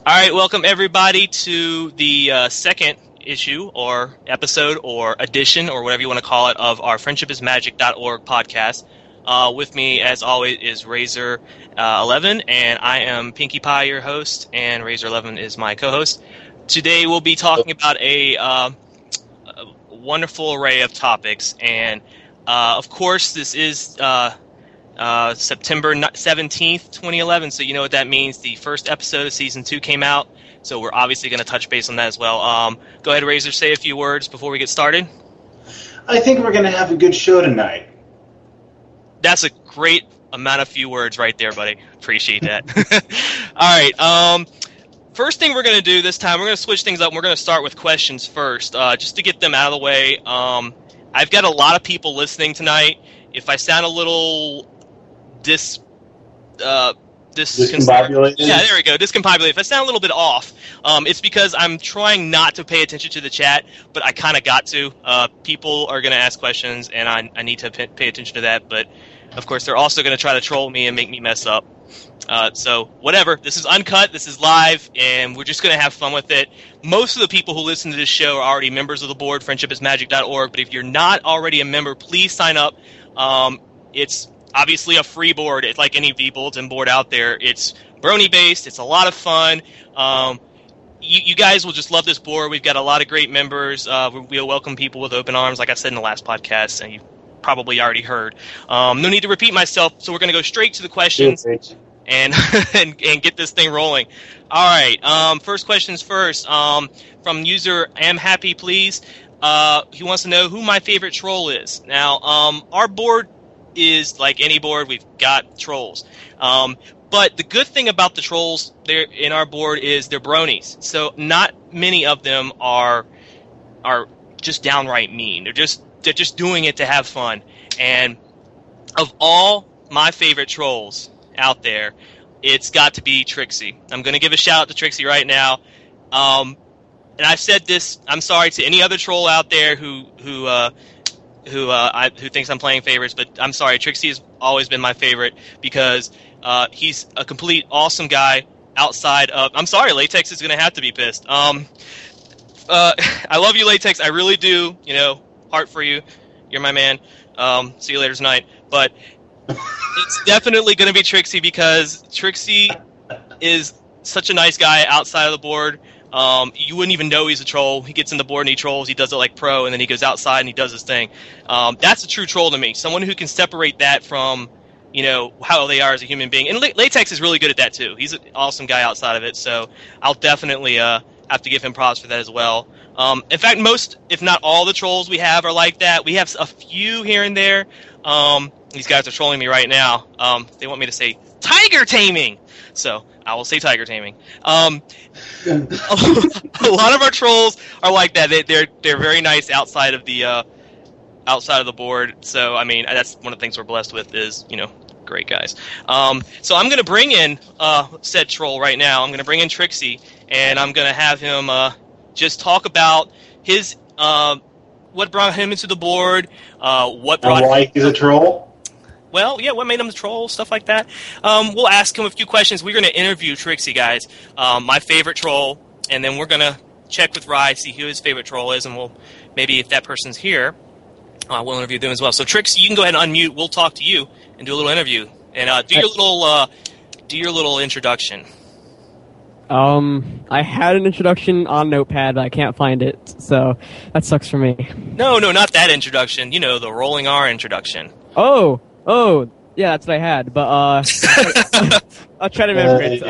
All right, welcome everybody to the second issue or episode or edition or whatever you want to call it of our friendshipismagic.org podcast. With me, as always, is Razor11, and I am Pinkie Pie, your host, and Razor11 is my co-host. Today we'll be talking about a wonderful array of topics, and of course this is September 17th, 2011, so you know what that means. The first episode of Season 2 came out, so we're obviously going to touch base on that as well. Go ahead, Razor, say a few words before we get started. I think we're going to have a good show tonight. That's a great amount of few words right there, buddy. Appreciate that. All right, first thing we're going to do this time, we're going to switch things up. We're going to start with questions first, just to get them out of the way. I've got a lot of people listening tonight. If I sound a little discombobulated. Yeah, there we go. Discombobulated. If I sound a little bit off, it's because I'm trying not to pay attention to the chat, but I kind of got to. People are going to ask questions, and I need to pay attention to that. But of course, they're also going to try to troll me and make me mess up. So whatever. This is uncut. This is live, and we're just going to have fun with it. Most of the people who listen to this show are already members of the board, friendshipismagic.org. But if you're not already a member, please sign up. It's obviously a free board. It's like any V-Bulletin board out there. It's brony-based. It's a lot of fun. You guys will just love this board. We've got a lot of great members. We'll welcome people with open arms, like I said in the last podcast, and you probably already heard. No need to repeat myself, so we're going to go straight to the questions and get this thing rolling. All right. First questions first. From user Am Happy Please. He wants to know who my favorite troll is. Now, our board is like any board. We've got trolls. But the good thing about the trolls there in our board is they're bronies. So not many of them are just downright mean. They're just doing it to have fun. And of all my favorite trolls out there, it's got to be Trixie. I'm going to give a shout out to Trixie right now. And I've said this. I'm sorry to any other troll out there who thinks I'm playing favorites, but I'm sorry. Trixie has always been my favorite because he's a complete awesome guy. Outside of, I'm sorry, Latex is going to have to be pissed. I love you, Latex. I really do. You know, heart for you. You're my man. See you later tonight. But it's definitely going to be Trixie because Trixie is such a nice guy outside of the board. You wouldn't even know he's a troll. He gets in the board and he trolls. He does it like pro, and then he goes outside and he does his thing. That's a true troll to me. Someone who can separate that from, you know, how they are as a human being. And Latex is really good at that too. He's an awesome guy outside of it. So I'll definitely have to give him props for that as well. In fact, most, if not all, the trolls we have are like that. We have a few here and there. These guys are trolling me right now. They want me to say tiger taming. So I will say tiger taming. A lot of our trolls are like that. They're very nice outside of the board. So I mean, that's one of the things we're blessed with is, you know, great guys. So I'm going to bring in said troll right now. I'm going to bring in Trixie, and I'm going to have him just talk about his what brought him into the board. What brought why he's a troll. Well, yeah, what made him a troll, stuff like that. We'll ask him a few questions. We're going to interview Trixie, guys, my favorite troll, and then we're going to check with Rye, see who his favorite troll is, and we'll maybe if that person's here, we'll interview them as well. So, Trixie, you can go ahead and unmute. We'll talk to you and do a little interview, and do your little introduction. I had an introduction on Notepad, but I can't find it, so that sucks for me. No, not that introduction. You know, the rolling R introduction. Oh, yeah, that's what I had, but, I'll try to remember it.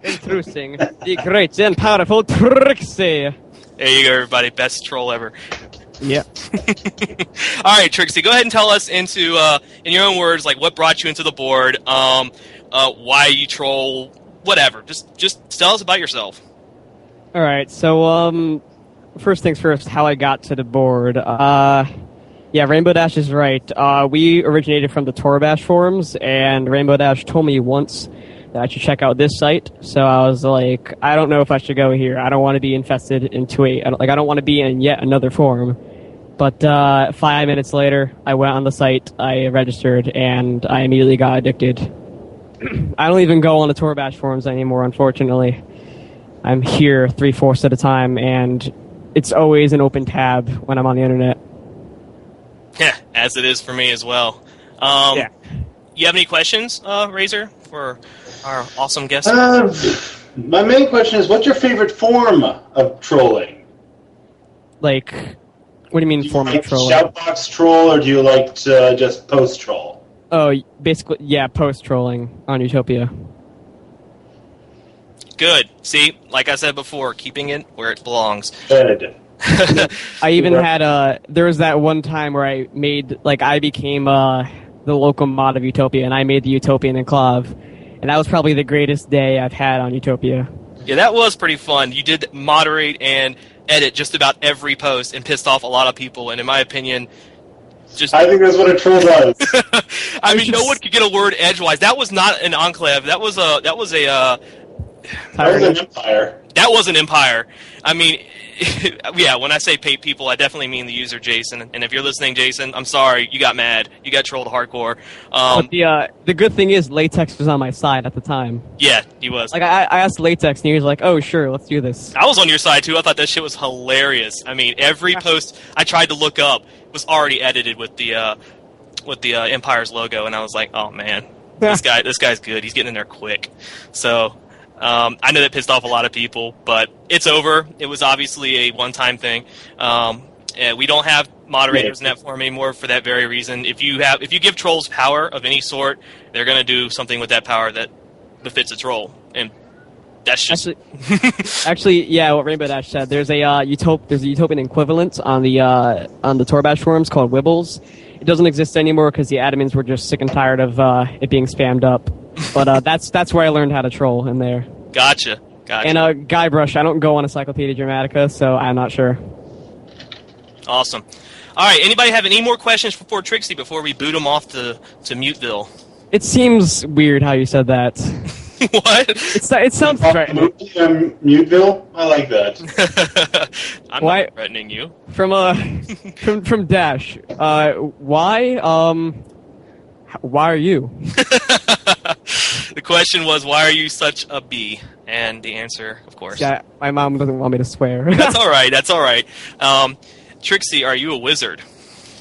Introducing the great and powerful Trixie. There you go, everybody. Best troll ever. Yeah. All right, Trixie, go ahead and tell us in your own words, like, what brought you into the board, why you troll, whatever. Just tell us about yourself. All right, so, first things first, how I got to the board. Yeah, Rainbow Dash is right. We originated from the Torbash forums, and Rainbow Dash told me once that I should check out this site. So I was like, I don't know if I should go here. I don't want to be infested into I don't want to be in yet another forum. But 5 minutes later, I went on the site, I registered, and I immediately got addicted. I don't even go on the Tour Bash forums anymore, unfortunately. I'm here 3/4 of the time, and it's always an open tab when I'm on the internet. Yeah, as it is for me as well. Yeah. You have any questions, Razor, for our awesome guest? My main question is, what's your favorite form of trolling? Like, what do you mean Do you form of like trolling? shoutbox troll, or do you like to just post troll? Oh, basically, yeah, post-trolling on Utopia. Good. See, like I said before, keeping it where it belongs. Good. I even had there was that one time where I became the local mod of Utopia, and I made the Utopian enclave, and that was probably the greatest day I've had on Utopia. Yeah, that was pretty fun. You did moderate and edit just about every post and pissed off a lot of people, and in my opinion, I think that's what a troll does. I mean, no one could get a word edgewise. That was not an enclave. That was an empire. That was an empire. I mean, yeah, when I say pay people, I definitely mean the user, Jason. And if you're listening, Jason, I'm sorry. You got mad. You got trolled hardcore. But the good thing is Latex was on my side at the time. Yeah, he was. Like, I asked Latex, and he was like, oh, sure, let's do this. I was on your side, too. I thought that shit was hilarious. I mean, every post I tried to look up was already edited with the Empire's logo, and I was like, oh, man, this guy's good. He's getting in there quick. So... I know that pissed off a lot of people, but it's over. It was obviously a one-time thing. And we don't have moderators in that forum anymore for that very reason. If you give trolls power of any sort, they're going to do something with that power that befits a troll, and that's just actually, yeah. What Rainbow Dash said, there's a Utopian equivalent on the Tour Bash forums called Wibbles. It doesn't exist anymore because the admins were just sick and tired of it being spammed up. But that's where I learned how to troll in there. Gotcha. And Guybrush, I don't go on Encyclopedia Dramatica, so I'm not sure. Awesome. All right, anybody have any more questions for Trixie before we boot him off to Muteville? It seems weird how you said that. What? It sounds threatening. Muteville? I like that. I'm not threatening you. From Dash. Why are you? The question was, why are you such a bee? And the answer, of course. Yeah, my mom doesn't want me to swear. That's all right. Trixie, are you a wizard?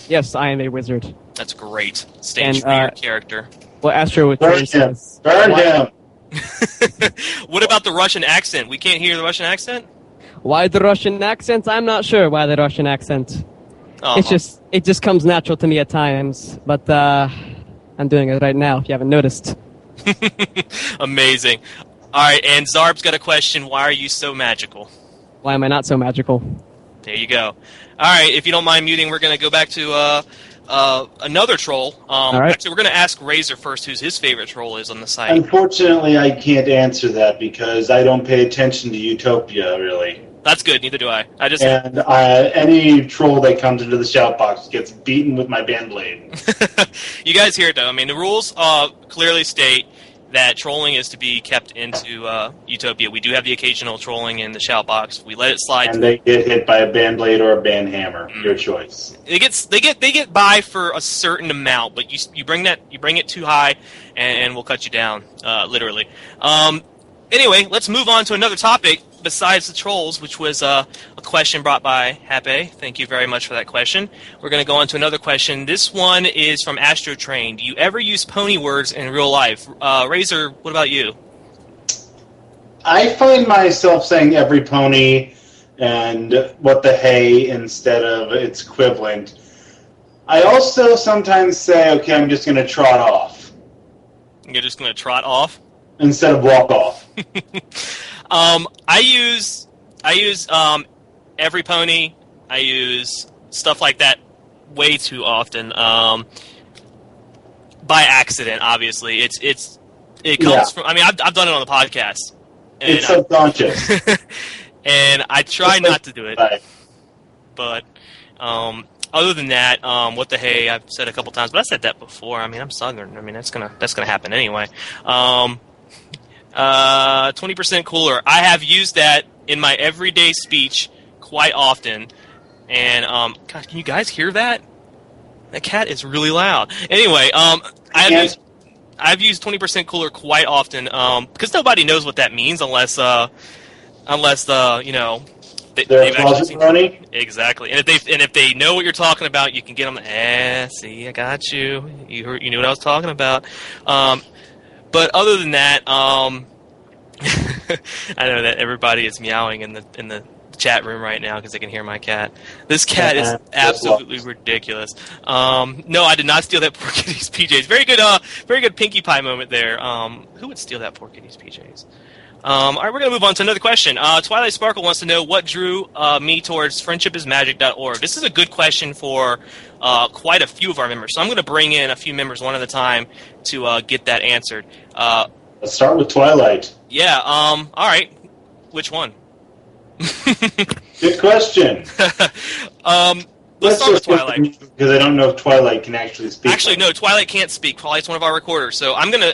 Yes, I am a wizard. That's great. Staying true to your character. Well, Astro would Burn him. Burn him. What about the Russian accent? We can't hear the Russian accent? Why the Russian accent? I'm not sure why the Russian accent. Uh-huh. It just comes natural to me at times, but I'm doing it right now, if you haven't noticed. Amazing. All right, and Zarb's got a question. Why are you so magical? Why am I not so magical? There you go. All right, if you don't mind muting, we're going to go back to another troll. All right. Actually, we're going to ask Razor first who's his favorite troll is on the site. Unfortunately, I can't answer that because I don't pay attention to Utopia, really. That's good. Neither do I. And any troll that comes into the shout box gets beaten with my band blade. You guys hear it, though. I mean, the rules clearly state that trolling is to be kept into Utopia. We do have the occasional trolling in the shout box. We let it slide. And they get hit by a band blade or a band hammer. Your choice. They get by for a certain amount, but you bring it too high, and we'll cut you down, literally. Anyway, let's move on to another topic besides the trolls, which was a question brought by Hape. Thank you very much for that question. We're going to go on to another question. This one is from Astro Train. Do you ever use pony words in real life? Razor, what about you? I find myself saying every pony and what the hey instead of its equivalent. I also sometimes say, okay, I'm just going to trot off. You're just going to trot off? Instead of walk off. I use every pony. I use stuff like that way too often. By accident, obviously. It comes from. I mean, I've done it on the podcast. It's subconscious. And I try not to do it. But other than that, what the hey, I've said a couple times, but I said that before. I mean, I'm Southern. I mean, that's gonna happen anyway. 20% cooler. I have used that in my everyday speech quite often. And, God, can you guys hear that? That cat is really loud. Anyway, I have used... I've used 20% cooler quite often because nobody knows what that means unless they're a closet brony. Exactly, and if they know what you're talking about, you can get them. See, I got you. You knew what I was talking about. But other than that, I know that everybody is meowing in the chat room right now because they can hear my cat. This cat is absolutely ridiculous. No, I did not steal that poor kitty's PJs. Very good Pinkie Pie moment there. Who would steal that poor kitty's PJs? All right, we're going to move on to another question. Twilight Sparkle wants to know what drew me towards friendshipismagic.org. This is a good question for quite a few of our members. So I'm going to bring in a few members one at a time to get that answered. Let's start with Twilight. Yeah, all right. Which one? Good question. Let's start with Twilight. Because I don't know if Twilight can actually speak. Actually, no, Twilight can't speak. Twilight's one of our recorders. So I'm gonna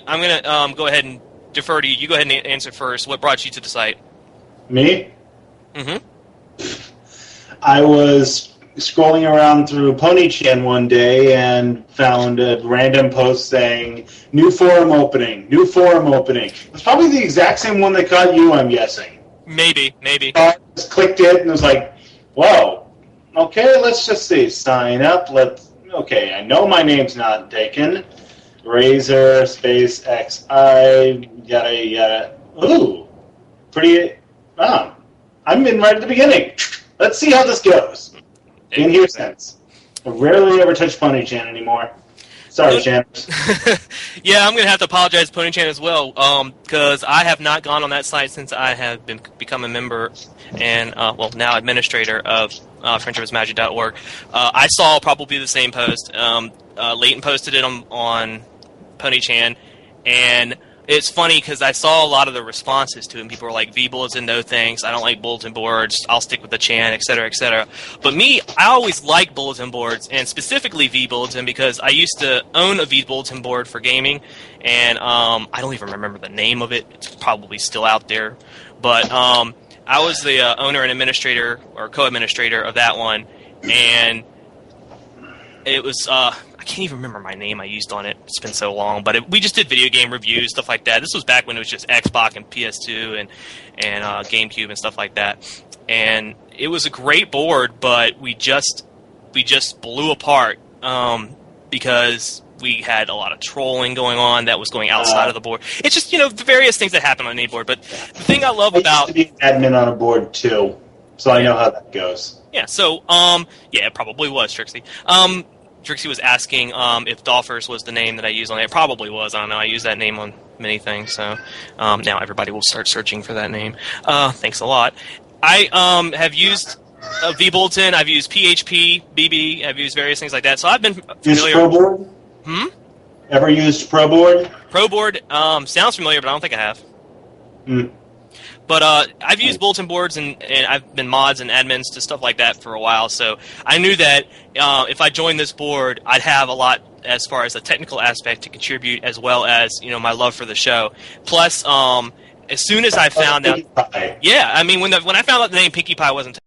go ahead and defer to you. You go ahead and answer first. What brought you to the site? Me? Mm-hmm. I was scrolling around through PonyChan one day and found a random post saying, new forum opening. It's probably the exact same one that caught you, I'm guessing. Maybe. I just clicked it and was like, whoa, okay, let's just see. Sign up. Okay, I know my name's not taken. Razor, space, XI, yada, yada. Ooh, pretty, I'm in right at the beginning. Let's see how this goes. In here since. I rarely ever touch PonyChan anymore. Sorry, Chan. Yeah, I'm going to have to apologize to PonyChan as well, because I have not gone on that site since I have become a member and, now administrator of friendshipismagic.org. I saw probably the same post. Leighton posted it on PonyChan, and it's funny because I saw a lot of the responses to it, and people were like, V-bulletin, no thanks, I don't like bulletin boards, I'll stick with the Chan, etc., etc. But me, I always like bulletin boards, and specifically V-bulletin, because I used to own a V-bulletin board for gaming, and I don't even remember the name of it, it's probably still out there, but I was the owner and administrator, or co-administrator of that one, and it was, I can't even remember my name I used on it. It's been so long. But we just did video game reviews, stuff like that. This was back when it was just Xbox and PS2 and GameCube and stuff like that. And it was a great board, but we just blew apart because we had a lot of trolling going on that was going outside of the board. It's just, the various things that happen on any board. But the thing I love about... I used to be an admin on a board, too. So I know how that goes. Yeah, so, it probably was, Trixie. Trixie was asking if Dolphers was the name that I used on it. It probably was. I don't know. I use that name on many things, so now everybody will start searching for that name. Thanks a lot. I have used V-Bulletin. I've used PHP, BB. I've used various things like that. So I've been familiar. Used ProBoard? Ever used ProBoard? ProBoard sounds familiar, but I don't think I have. But I've used bulletin boards and I've been mods and admins to stuff like that for a while, so I knew that if I joined this board, I'd have a lot as far as the technical aspect to contribute, as well as my love for the show. Plus, as soon as I found out, when I found out the name Pinkie Pie wasn't